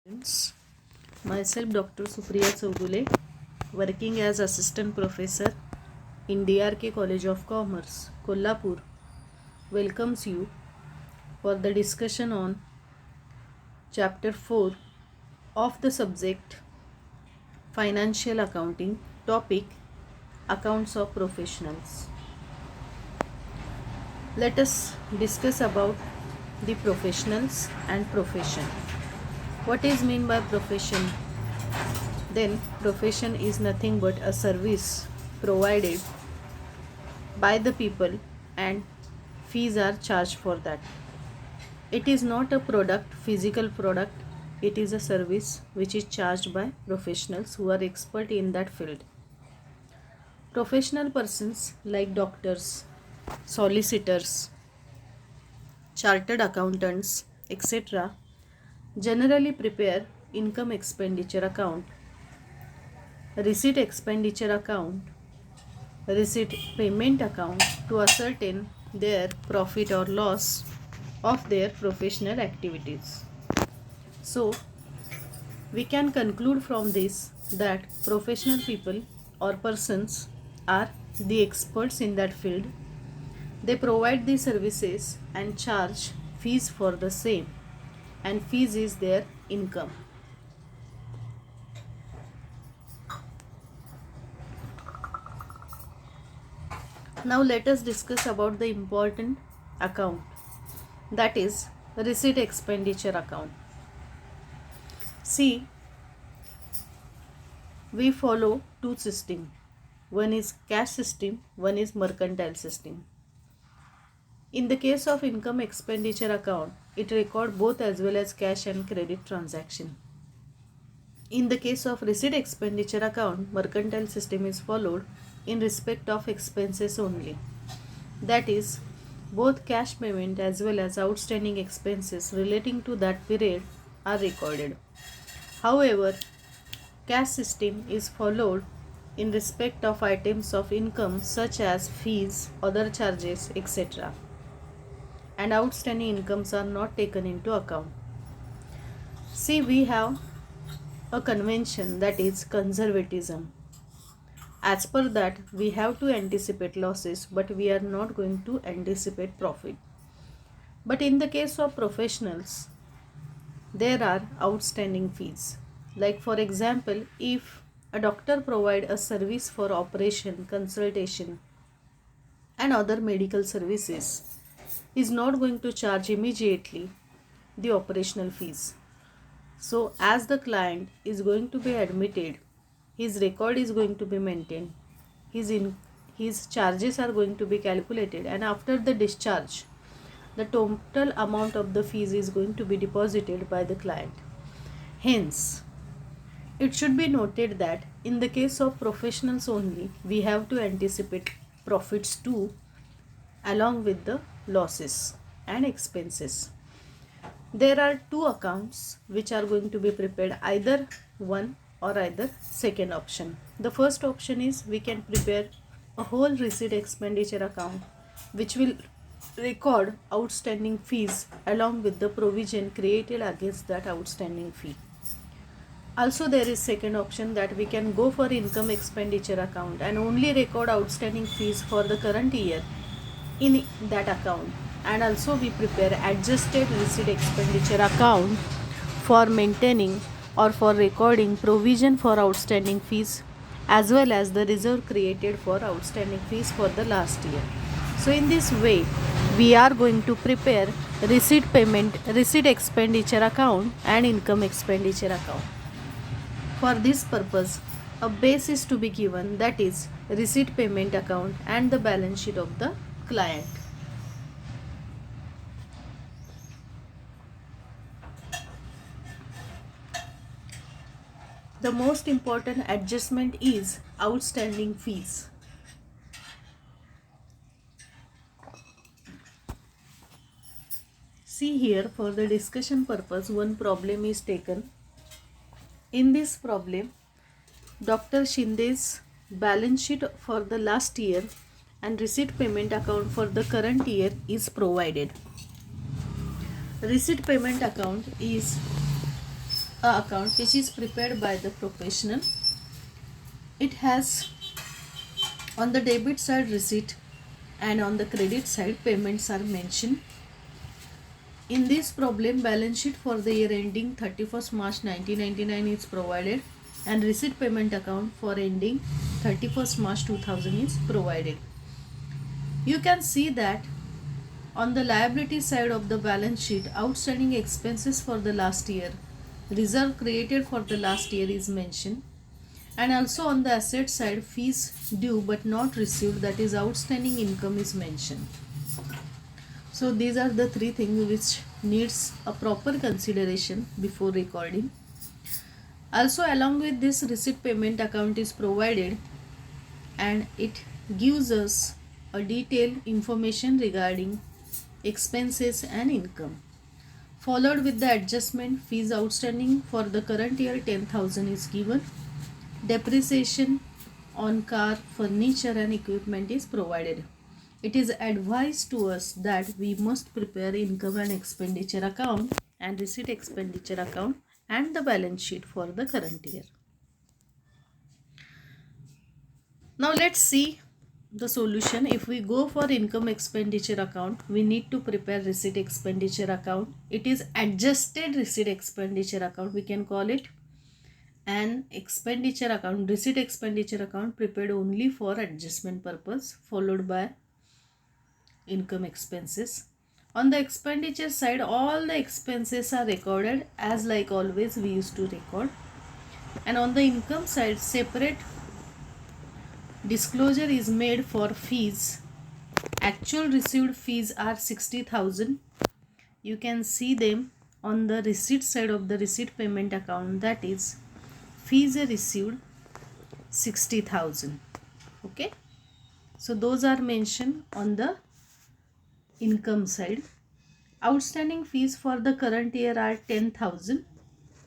Students, myself Dr. Supriya Chaudhule, working as Assistant Professor in DRK College of Commerce, Kolhapur, welcomes you for the discussion on Chapter 4 of the subject Financial Accounting, topic Accounts of Professionals. Let us discuss about the professionals and profession. What is mean by profession? Then profession is nothing but a service provided by the people and fees are charged for that. It is not a product, physical product. It is a service which is charged by professionals who are expert in that field. Professional persons like doctors, solicitors, chartered accountants, etc. generally prepare income expenditure account, receipt expenditure account, receipt payment account to ascertain their profit or loss of their professional activities. So, we can conclude from this that professional people or persons are the experts in that field. They provide the services and charge fees for the same, and fees is their income. Now let us discuss about the important account, that is receipt expenditure account. See, we follow two systems. One is cash system, one is mercantile system. In the case of income expenditure account, it records both as well as cash and credit transaction. In the case of receipt expenditure account, mercantile system is followed in respect of expenses only. That is, both cash payment as well as outstanding expenses relating to that period are recorded. However, cash system is followed in respect of items of income such as fees, other charges, etc. And outstanding incomes are not taken into account. See, we have a convention, that is conservatism. As per that, we have to anticipate losses, but we are not going to anticipate profit. But in the case of professionals, there are outstanding fees. Like for example, if a doctor provide a service for operation, consultation and other medical services, he is not going to charge immediately the operational fees. So as the client is going to be admitted, his record is going to be maintained, his charges are going to be calculated, and after the discharge, the total amount of the fees is going to be deposited by the client. Hence, it should be noted that in the case of professionals only, we have to anticipate profits too, along with the losses and expenses. There are two accounts which are going to be prepared, either one or either second option. The first option is we can prepare a whole receipt expenditure account which will record outstanding fees along with the provision created against that outstanding fee. Also, there is second option that we can go for income expenditure account and only record outstanding fees for the current year in that account, and also we prepare adjusted receipt expenditure account for maintaining or for recording provision for outstanding fees as well as the reserve created for outstanding fees for the last year. So in this way, we are going to prepare receipt expenditure account and income expenditure account. For this purpose, a base is to be given, that is receipt payment account and the balance sheet of the client. The most important adjustment is outstanding fees. See here, for the discussion purpose, one problem is taken. In this problem, Dr. Shinde's balance sheet for the last year and receipt payment account for the current year is provided. Receipt payment account is account which is prepared by the professional. It has on the debit side receipt and on the credit side payments are mentioned. In this problem, balance sheet for the year ending 31st March 1999 is provided and receipt payment account for ending 31st March 2000 is provided. You can see that on the liability side of the balance sheet, outstanding expenses for the last year, reserve created for the last year is mentioned, and also on the asset side, fees due but not received, that is outstanding income, is mentioned. So these are the three things which needs a proper consideration before recording. Also, along with this, receipt payment account is provided and it gives us a detailed information regarding expenses and income, followed with the adjustment. Fees outstanding for the current year 10,000 is given. Depreciation on car, furniture and equipment is provided. It is advised to us that we must prepare income and expenditure account and receipt expenditure account and the balance sheet for the current year. Now let's see the solution. If we go for income expenditure account, we need to prepare receipt expenditure account. It is adjusted receipt expenditure account, we can call it, an expenditure account, receipt expenditure account prepared only for adjustment purpose, followed by income expenses. On the expenditure side, all the expenses are recorded as like always we used to record, and on the income side, separate disclosure is made for fees. Actual received fees are 60,000. You can see them on the receipt side of the receipt payment account, that is fees received 60,000. Okay, so those are mentioned on the income side. Outstanding fees for the current year are 10,000.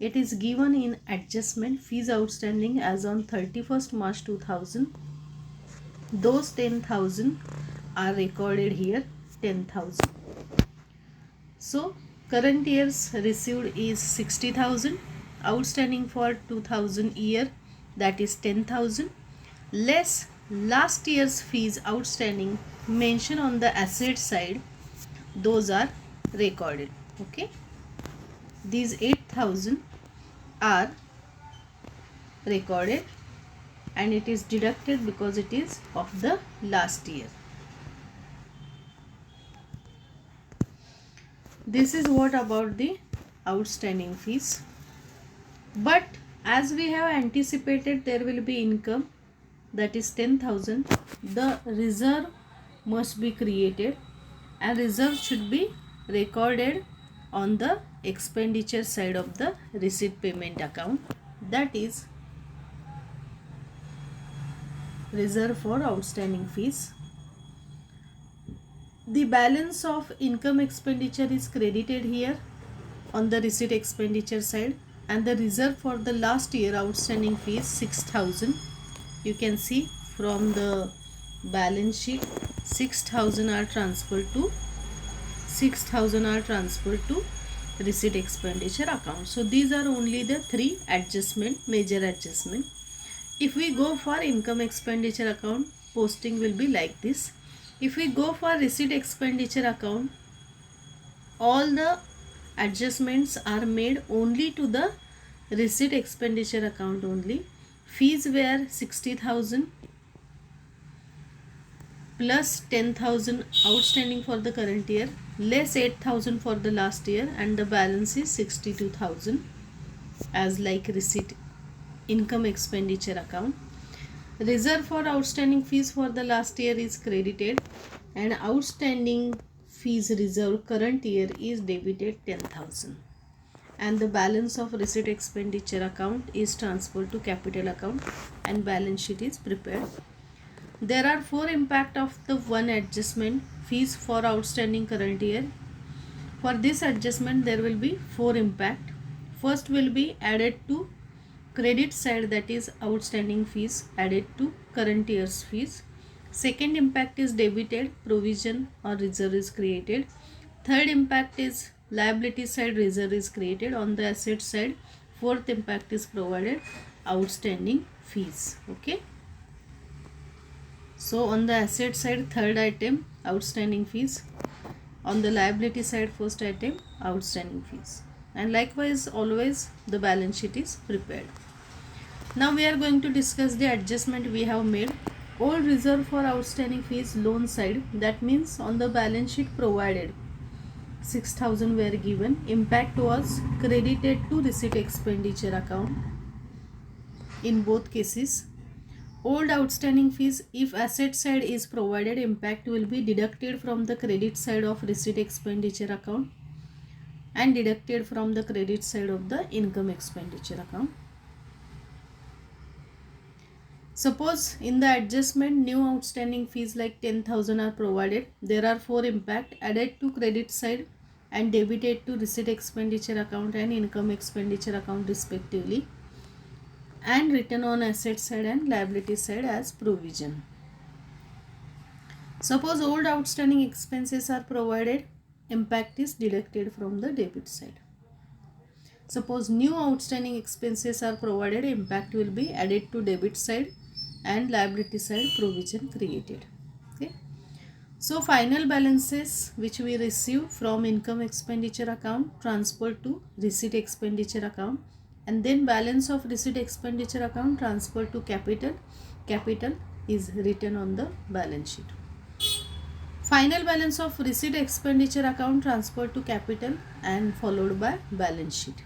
It is given in adjustment. Fees outstanding as on 31st March 2000. Those 10,000 are recorded here, 10,000. So current year's received is 60,000. Outstanding for 2000 year, that is 10,000, less last year's fees outstanding mentioned on the asset side, those are recorded. Okay, these 8,000 are recorded and it is deducted because it is of the last year. This is what about the outstanding fees. But as we have anticipated there will be income, that is 10,000, the reserve must be created and reserve should be recorded on the expenditure side of the receipt payment account, that is reserve for outstanding fees. The balance of income expenditure is credited here on the receipt expenditure side, and the reserve for the last year outstanding fees 6,000. You can see from the balance sheet 6,000 are transferred to receipt expenditure account. So these are only the three major adjustment. If we go for income expenditure account, posting will be like this. If we go for receipt expenditure account, all the adjustments are made only to the receipt expenditure account only. Fees were 60,000 plus 10,000 outstanding for the current year, less 8,000 for the last year, and the balance is 62,000 as like receipt income expenditure account. Reserve for outstanding fees for the last year is credited and outstanding fees reserve current year is debited 10,000, and the balance of receipt expenditure account is transferred to capital account and balance sheet is prepared. There are four impact of the one adjustment, fees for outstanding current year. For this adjustment there will be four impact. First will be added to credit side, that is outstanding fees added to current year's fees. Second impact is debited, provision or reserve is created. Third impact is liability side, reserve is created. On the asset side, Fourth impact is provided outstanding fees. Okay. So on the asset side, third item, outstanding fees. On the liability side, first item, outstanding fees. And likewise, always the balance sheet is prepared. Now we are going to discuss the adjustment we have made. Old reserve for outstanding fees, loan side, that means on the balance sheet provided 6,000 were given. Impact was credited to receipt expenditure account in both cases. Old outstanding fees, if asset side is provided, impact will be deducted from the credit side of receipt expenditure account and deducted from the credit side of the income expenditure account. Suppose in the adjustment new outstanding fees like 10,000 are provided. There are 4 impact: added to credit side and debited to receipt expenditure account and income expenditure account respectively, and written on asset side and liability side as provision. Suppose old outstanding expenses are provided, impact is deducted from the debit side. Suppose new outstanding expenses are provided, impact will be added to debit side and liability side provision created. Okay. So final balances which we receive from income expenditure account transferred to receipt expenditure account, and then balance of receipt expenditure account transferred to capital. Capital is written on the balance sheet. Final balance of receipt expenditure account transferred to capital and followed by balance sheet.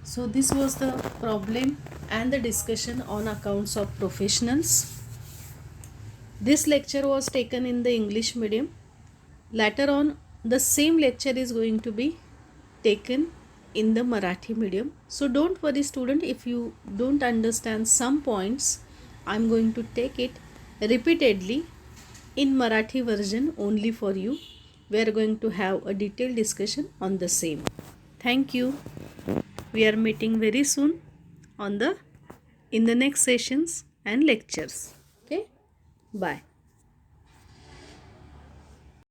So this was the problem and the discussion on accounts of professionals. This lecture was taken in the English medium. Later on, the same lecture is going to be taken in the Marathi medium. So don't worry student, if you don't understand some points, I'm going to take it repeatedly in Marathi version only for you. We are going to have a detailed discussion on the same. Thank you. We are meeting very soon in the next sessions and lectures. Okay. Bye.